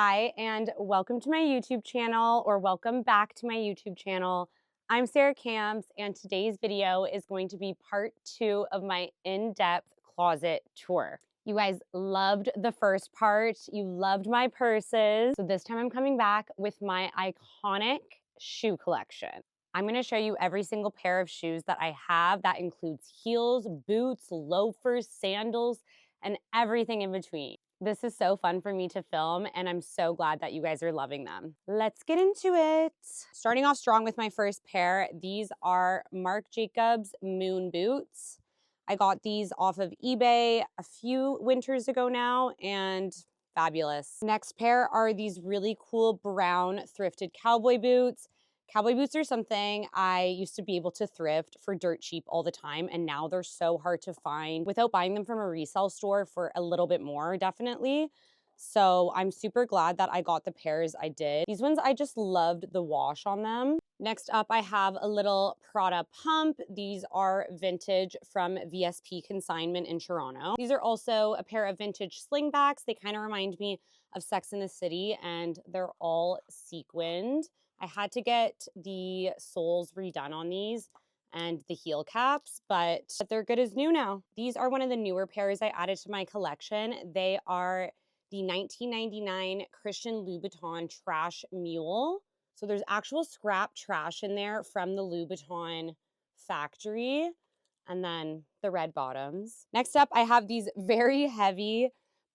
Hi, and welcome to my YouTube channel, or welcome back to my YouTube channel. I'm Sara Camps, and today's video is going to be part 2 of my in-depth closet tour. You guys loved the first part. You loved my purses. So this time I'm coming back with my iconic shoe collection. I'm going to show you every single pair of shoes that I have. That includes heels, boots, loafers, sandals, and everything in between. This is so fun for me to film, and I'm so glad that you guys are loving them. Let's get into it. Starting off strong with my first pair, these are Marc Jacobs Moon boots. I got these off of eBay a few winters ago now, and fabulous. Next pair are these really cool brown thrifted cowboy boots. Cowboy boots are something I used to be able to thrift for dirt cheap all the time, and now they're so hard to find without buying them from a resale store for a little bit more, definitely. So I'm super glad that I got the pairs I did. These ones, I just loved the wash on them. Next up, I have a little Prada pump. These are vintage from VSP Consignment in Toronto. These are also a pair of vintage slingbacks. They kind of remind me of Sex and the City, and they're all sequined. I had to get the soles redone on these and the heel caps, but they're good as new now. These are one of the newer pairs I added to my collection. They are the 1999 Christian Louboutin Trash Mule. So there's actual scrap trash in there from the Louboutin factory, and then the red bottoms. Next up, I have these very heavy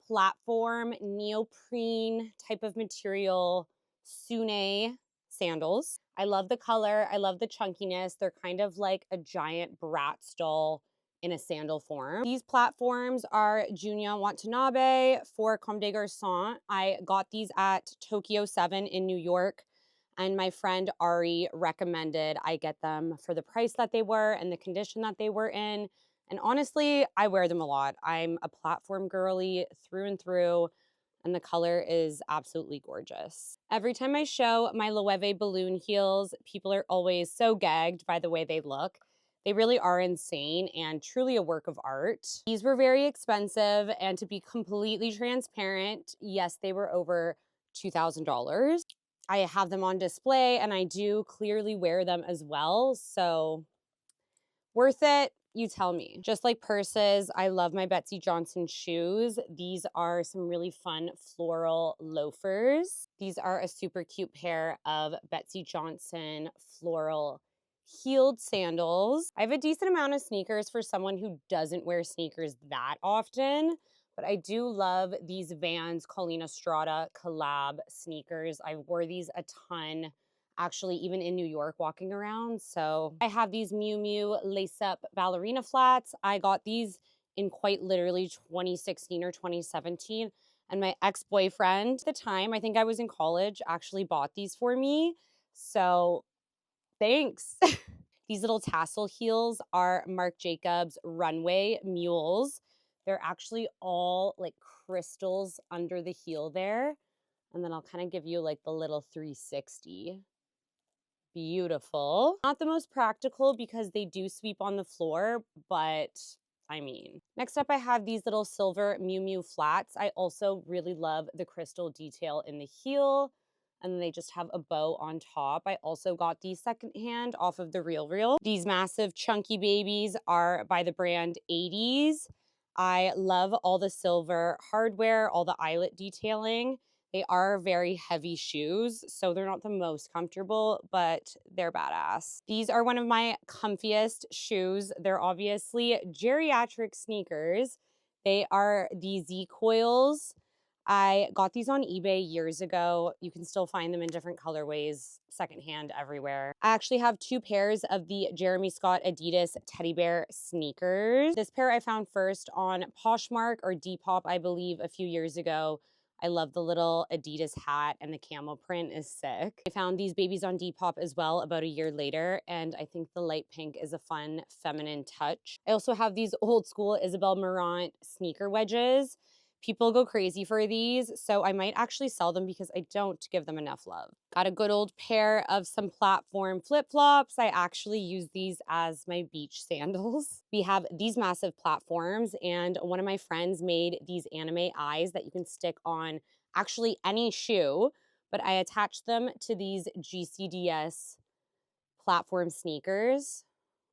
platform neoprene type of material Sune sandals. I love the color. I love the chunkiness. They're kind of like a giant Bratz doll in a sandal form. These platforms are Junya Watanabe for Comme des Garçons. I got these at Tokyo 7 in New York, and my friend Ari recommended I get them for the price that they were and the condition that they were in. And honestly, I wear them a lot. I'm a platform girly through and through, and the color is absolutely gorgeous. Every time I show my Loewe balloon heels, people are always so gagged by the way they look. They really are insane and truly a work of art. These were very expensive, and to be completely transparent, yes, they were over $2,000. I have them on display, and I do clearly wear them as well, so worth it? You tell me. Just like purses, I love my Betsey Johnson shoes. These are some really fun floral loafers. These are a super cute pair of Betsey Johnson floral heeled sandals. I have a decent amount of sneakers for someone who doesn't wear sneakers that often, but I do love these Vans Colina Strada collab sneakers. I wore these a ton, actually, even in New York walking around. So I have these Miu Miu lace-up ballerina flats. I got these in quite literally 2016 or 2017. And my ex-boyfriend at the time, I think I was in college, actually bought these for me. So thanks. These little tassel heels are Marc Jacobs Runway Mules. They're actually all like crystals under the heel there. And then I'll kind of give you like the little 360. Beautiful. Not the most practical because they do sweep on the floor, but I mean. Next up, I have these little silver Miu Miu flats. I also really love the crystal detail in the heel, and then they just have a bow on top. I also got these secondhand off of the Real Real. These massive chunky babies are by the brand 80s. I love all the silver hardware, all the eyelet detailing. They are very heavy shoes, so they're not the most comfortable, but they're badass. These are one of my comfiest shoes. They're obviously geriatric sneakers. They are the Z Coils. I got these on eBay years ago. You can still find them in different colorways, secondhand everywhere. I actually have 2 pairs of the Jeremy Scott Adidas Teddy Bear sneakers. This pair I found first on Poshmark or Depop, I believe, a few years ago. I love the little Adidas hat, and the camel print is sick. I found these babies on Depop as well about a year later, and I think the light pink is a fun feminine touch. I also have these old school Isabel Marant sneaker wedges. People go crazy for these, so I might actually sell them because I don't give them enough love. Got a good old pair of some platform flip-flops. I actually use these as my beach sandals. We have these massive platforms, and one of my friends made these anime eyes that you can stick on actually any shoe, but I attached them to these GCDS platform sneakers.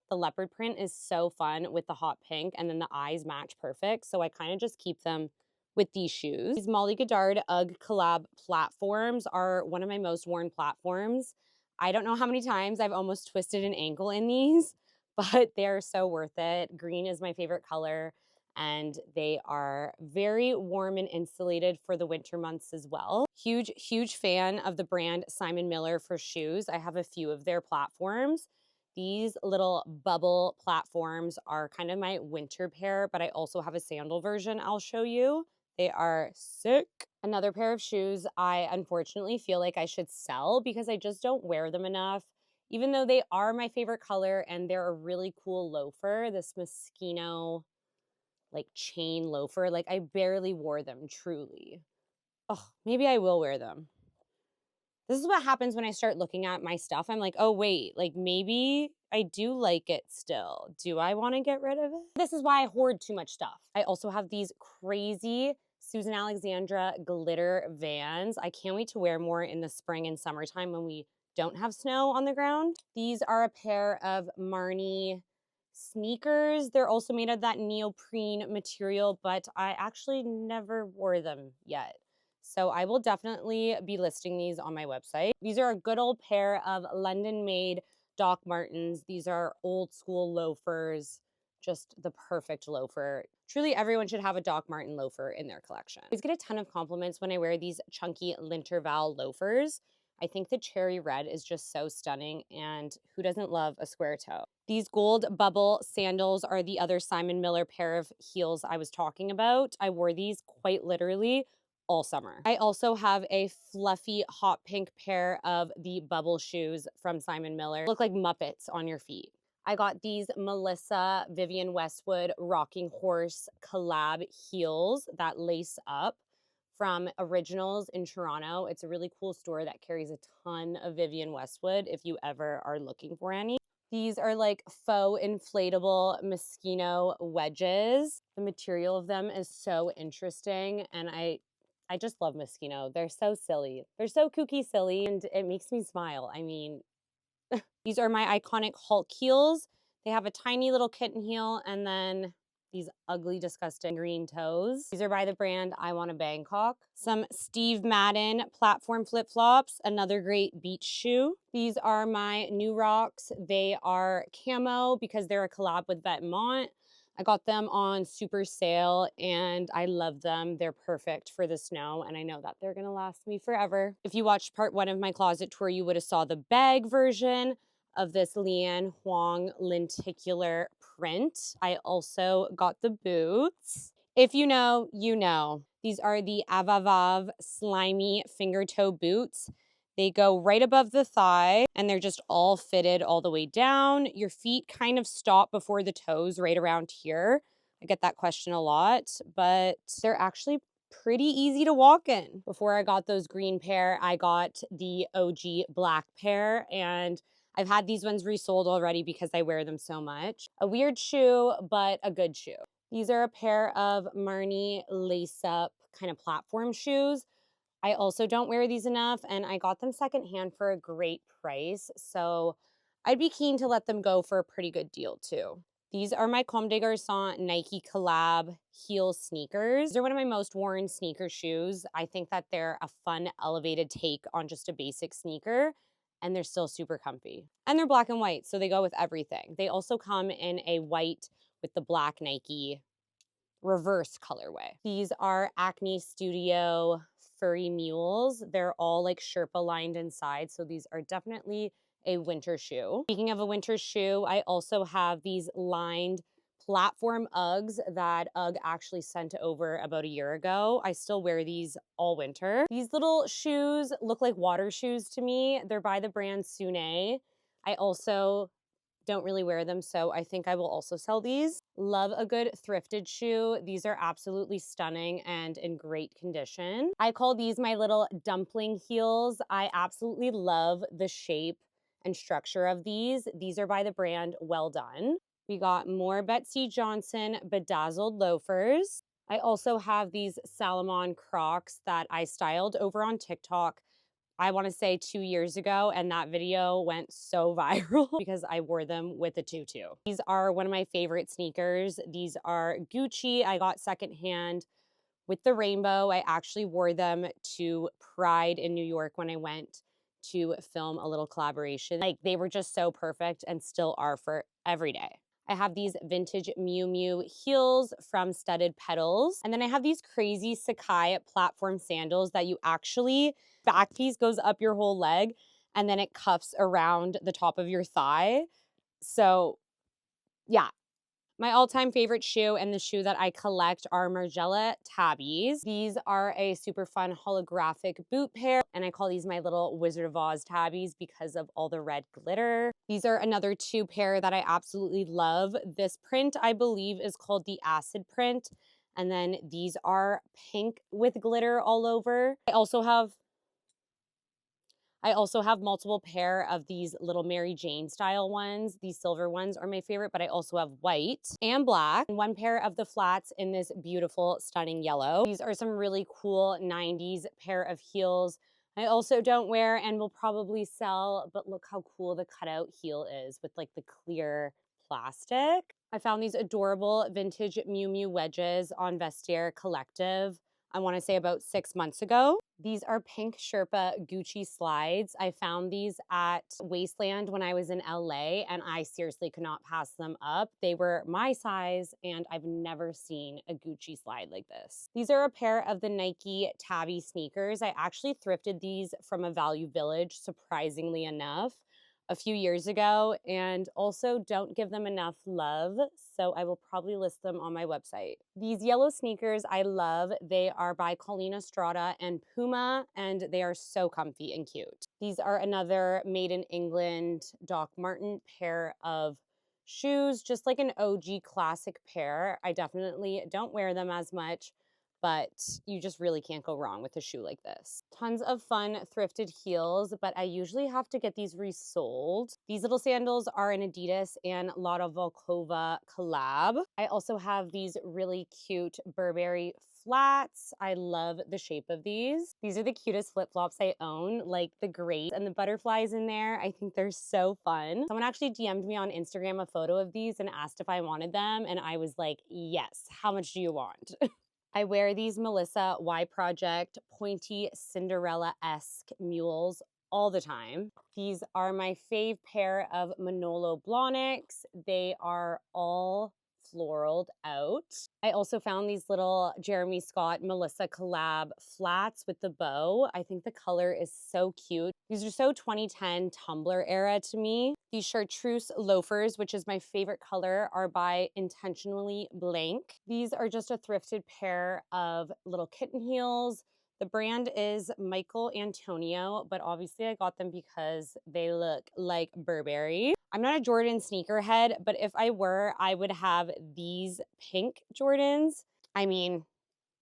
The leopard print is so fun with the hot pink, and then the eyes match perfect. So I kind of just keep them with these shoes. These Molly Goddard UGG collab platforms are one of my most worn platforms. I don't know how many times I've almost twisted an ankle in these, but they're so worth it. Green is my favorite color, and they are very warm and insulated for the winter months as well. Huge fan of the brand Simon Miller for shoes. I have a few of their platforms. These little bubble platforms are kind of my winter pair, but I also have a sandal version I'll show you. They are sick. Another pair of shoes I unfortunately feel like I should sell because I just don't wear them enough, even though they are my favorite color and they're a really cool loafer, this Moschino like chain loafer. Like I barely wore them, truly. Oh, maybe I will wear them. This is what happens when I start looking at my stuff. I'm like, oh, wait, like maybe I do like it still. Do I want to get rid of it? This is why I hoard too much stuff. I also have these crazy Susan Alexandra glitter Vans. I can't wait to wear more in the spring and summertime when we don't have snow on the ground. These are a pair of Marni sneakers. They're also made of that neoprene material, but I actually never wore them yet. So I will definitely be listing these on my website. These are a good old pair of London-made Doc Martens. These are old school loafers, just the perfect loafer. Truly everyone should have a Doc Marten loafer in their collection. I always get a ton of compliments when I wear these chunky Linterval loafers. I think the cherry red is just so stunning, and who doesn't love a square toe? These gold bubble sandals are the other Simon Miller pair of heels I was talking about. I wore these quite literally all summer. I also have a fluffy hot pink pair of the bubble shoes from Simon Miller. Look like Muppets on your feet. I got these Melissa Vivian Westwood Rocking Horse collab heels that lace up from Originals in Toronto. It's a really cool store that carries a ton of Vivian Westwood if you ever are looking for any. These are like faux inflatable Moschino wedges. The material of them is so interesting, and I just love Moschino. They're so silly. They're so kooky silly, and it makes me smile. I mean, these are my iconic Hulk heels. They have a tiny little kitten heel and then these ugly, disgusting green toes. These are by the brand I Want a Bangkok. Some Steve Madden platform flip-flops, another great beach shoe. These are my New Rocks. They are camo because they're a collab with Vetements. I got them on super sale and I love them. They're perfect for the snow and I know that they're gonna last me forever. If you watched part 1 of my closet tour, you would have saw the bag version of this Lian Huang lenticular print. I also got the boots. If you know, you know. These are the Avavav slimy finger toe boots. They go right above the thigh and they're just all fitted all the way down. Your feet kind of stop before the toes right around here. I get that question a lot, but they're actually pretty easy to walk in. Before I got those green pair, I got the OG black pair, and I've had these ones resold already because I wear them so much. A weird shoe, but a good shoe. These are a pair of Marni lace-up kind of platform shoes. I also don't wear these enough, and I got them secondhand for a great price, so I'd be keen to let them go for a pretty good deal too. These are my Comme des Garçons Nike collab heel sneakers. They're one of my most worn sneaker shoes. I think that they're a fun, elevated take on just a basic sneaker, and they're still super comfy. And they're black and white, so they go with everything. They also come in a white with the black Nike reverse colorway. These are Acne Studio furry mules. They're all like Sherpa lined inside, so these are definitely a winter shoe. Speaking of a winter shoe, I also have these lined platform Uggs that UGG actually sent over about a year ago. I still wear these all winter. These little shoes look like water shoes to me. They're by the brand Sune. I also don't really wear them, so I think I will also sell these. Love a good thrifted shoe. These are absolutely stunning and in great condition. I call these my little dumpling heels. I absolutely love the shape and structure of these. These are by the brand Well Done. We got more Betsy Johnson bedazzled loafers. I also have these Salomon Crocs that I styled over on TikTok, I want to say 2 years ago, and that video went so viral because I wore them with a tutu. These are one of my favorite sneakers. These are Gucci. I got secondhand with the rainbow. I actually wore them to Pride in New York when I went to film a little collaboration. Like, they were just so perfect and still are for every day. I have these vintage Miu Miu heels from Studded Petals. And then I have these crazy Sakai platform sandals that you actually, back piece goes up your whole leg and then it cuffs around the top of your thigh. So yeah, my all-time favorite shoe and the shoe that I collect are Margiela tabbies. These are a super fun holographic boot pair, and I call these my little Wizard of Oz tabbies because of all the red glitter. These are another 2 pair that I absolutely love. This print, I believe, is called the acid print, and then these are pink with glitter all over. I also have multiple pair of these little Mary Jane style ones. These silver ones are my favorite, but I also have white and black. And 1 pair of the flats in this beautiful, stunning yellow. These are some really cool 90s pair of heels. I also don't wear and will probably sell, but look how cool the cutout heel is with like the clear plastic. I found these adorable vintage Miu Miu wedges on Vestiaire Collective, I want to say about 6 months ago. These are pink Sherpa Gucci slides. I found these at Wasteland when I was in LA and I seriously could not pass them up. They were my size and I've never seen a Gucci slide like this. These are a pair of the Nike Tabby sneakers. I actually thrifted these from a Value Village, surprisingly enough, a few years ago, and also don't give them enough love, so I will probably list them on my website. These yellow sneakers I love. They are by Colleen Estrada and Puma, and they are so comfy and cute. These are another made in England Doc Marten pair of shoes, just like an OG classic pair. I definitely don't wear them as much, but you just really can't go wrong with a shoe like this. Tons of fun thrifted heels, but I usually have to get these resold. These little sandals are an Adidas and Lotta Volkova collab. I also have these really cute Burberry flats. I love the shape of these. These are the cutest flip-flops I own, like the grapes and the butterflies in there. I think they're so fun. Someone actually DM'd me on Instagram a photo of these and asked if I wanted them, and I was like, yes, how much do you want? I wear these Melissa Y Project pointy Cinderella-esque mules all the time. These are my fave pair of Manolo Blahniks. They are all floraled out. I also found these little Jeremy Scott Melissa collab flats with the bow. I think the color is so cute. These are so 2010 Tumblr era to me. These chartreuse loafers, which is my favorite color, are by Intentionally Blank. These are just a thrifted pair of little kitten heels. The brand is Michael Antonio, but obviously I got them because they look like Burberry. I'm not a Jordan sneakerhead, but if I were, I would have these pink Jordans. I mean,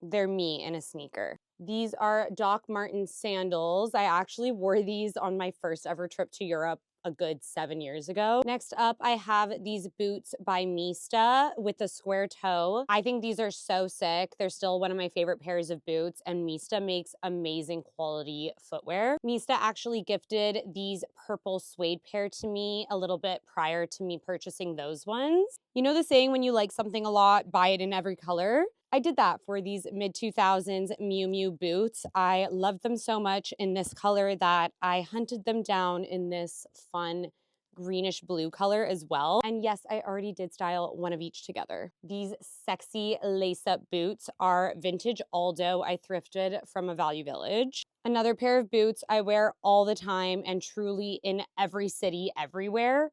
they're me in a sneaker. These are Doc Marten sandals. I actually wore these on my first ever trip to Europe a good 7 years ago. Next up, I have these boots by Mista with a square toe. I think these are so sick. They're still one of my favorite pairs of boots, and Mista makes amazing quality footwear. Mista actually gifted these purple suede pair to me a little bit prior to me purchasing those ones. You know the saying, when you like something a lot, buy it in every color? I did that for these mid-2000s Miu Miu boots. I loved them so much in this color that I hunted them down in this fun greenish blue color as well. And yes, I already did style one of each together. These sexy lace-up boots are vintage Aldo I thrifted from a Value Village. Another pair of boots I wear all the time and truly in every city, everywhere,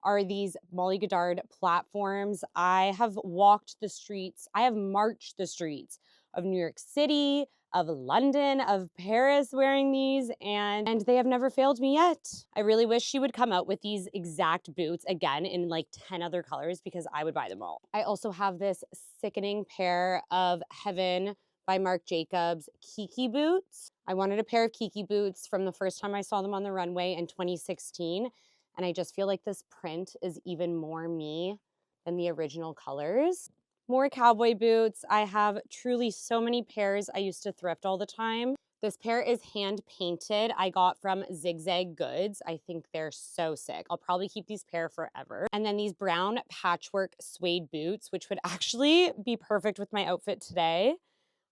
are these Molly Goddard platforms. I have walked the streets, I have marched the streets of New York City, of London, of Paris wearing these, and they have never failed me yet. I really wish she would come out with these exact boots again in like 10 other colors because I would buy them all. I also have this sickening pair of Heaven by Marc Jacobs Kiki boots. I wanted a pair of Kiki boots from the first time I saw them on the runway in 2016. And I just feel like this print is even more me than the original colors. More cowboy boots. I have truly so many pairs. I used to thrift all the time. This pair is hand painted. I got from Zigzag Goods. I think they're so sick. I'll probably keep these pair forever. And then these brown patchwork suede boots, which would actually be perfect with my outfit today,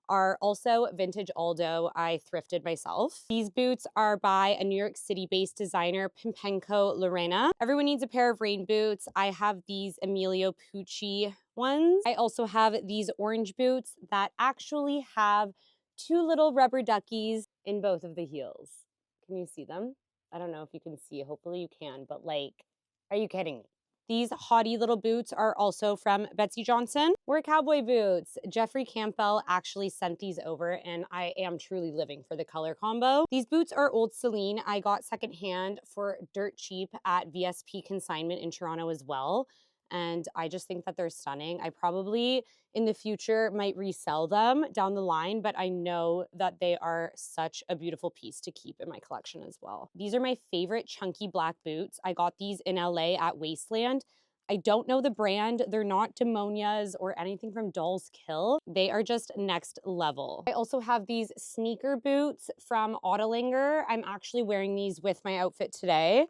are also vintage Aldo. I thrifted myself. These boots are by a New York City-based designer, Pimpenko Lorena. Everyone needs a pair of rain boots. I have these Emilio Pucci ones. I also have these orange boots that actually have two little rubber duckies in both of the heels. Can you see them? I don't know if you can see. Hopefully you can, but like, are you kidding me? These haughty little boots are also from Betsy Johnson. We're cowboy boots. Jeffrey Campbell actually sent these over, and I am truly living for the color combo. These boots are old Celine. I got secondhand for dirt cheap at VSP Consignment in Toronto as well. And I just think that they're stunning. I probably in the future might resell them down the line, but I know that they are such a beautiful piece to keep in my collection as well. These are my favorite chunky black boots. I got these in LA at Wasteland. I don't know the brand. They're not Demonias or anything from Doll's Kill. They are just next level. I also have these sneaker boots from Ottolinger. I'm actually wearing these with my outfit today,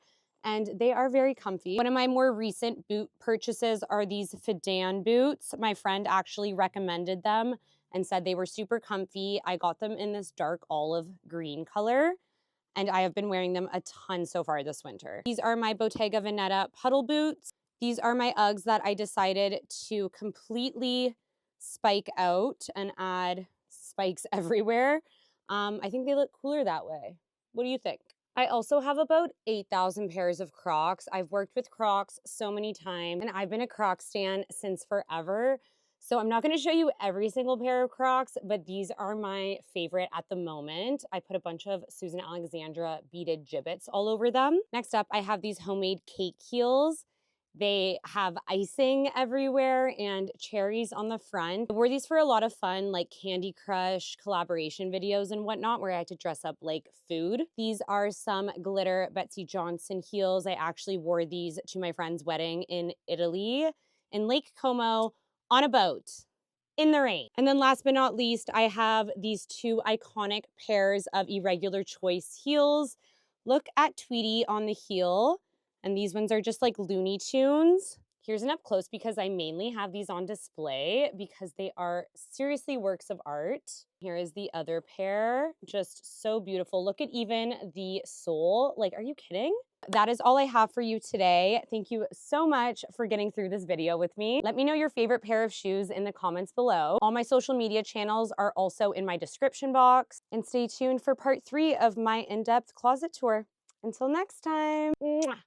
and they are very comfy. One of my more recent boot purchases are these Fidan boots. My friend actually recommended them and said they were super comfy. I got them in this dark olive green color, and I have been wearing them a ton so far this winter. These are my Bottega Veneta puddle boots. These are my Uggs that I decided to completely spike out and add spikes everywhere. I think they look cooler that way. What do you think? I also have about 8,000 pairs of Crocs. I've worked with Crocs so many times, and I've been a Crocs stan since forever. So I'm not going to show you every single pair of Crocs, but these are my favorite at the moment. I put a bunch of Susan Alexandra beaded gibbets all over them. Next up, I have these homemade cake heels. They have icing everywhere and cherries on the front. I wore these for a lot of fun, like Candy Crush collaboration videos and whatnot, where I had to dress up like food. These are some glitter Betsy Johnson heels. I actually wore these to my friend's wedding in Italy, in Lake Como, on a boat, in the rain. And then last but not least, I have these two iconic pairs of Irregular Choice heels. Look at Tweety on the heel. And these ones are just like Looney Tunes. Here's an up close because I mainly have these on display because they are seriously works of art. Here is the other pair, just so beautiful. Look at even the sole. Like, are you kidding? That is all I have for you today. Thank you so much for getting through this video with me. Let me know your favorite pair of shoes in the comments below. All my social media channels are also in my description box. And stay tuned for part 3 of my in-depth closet tour. Until next time. Mwah.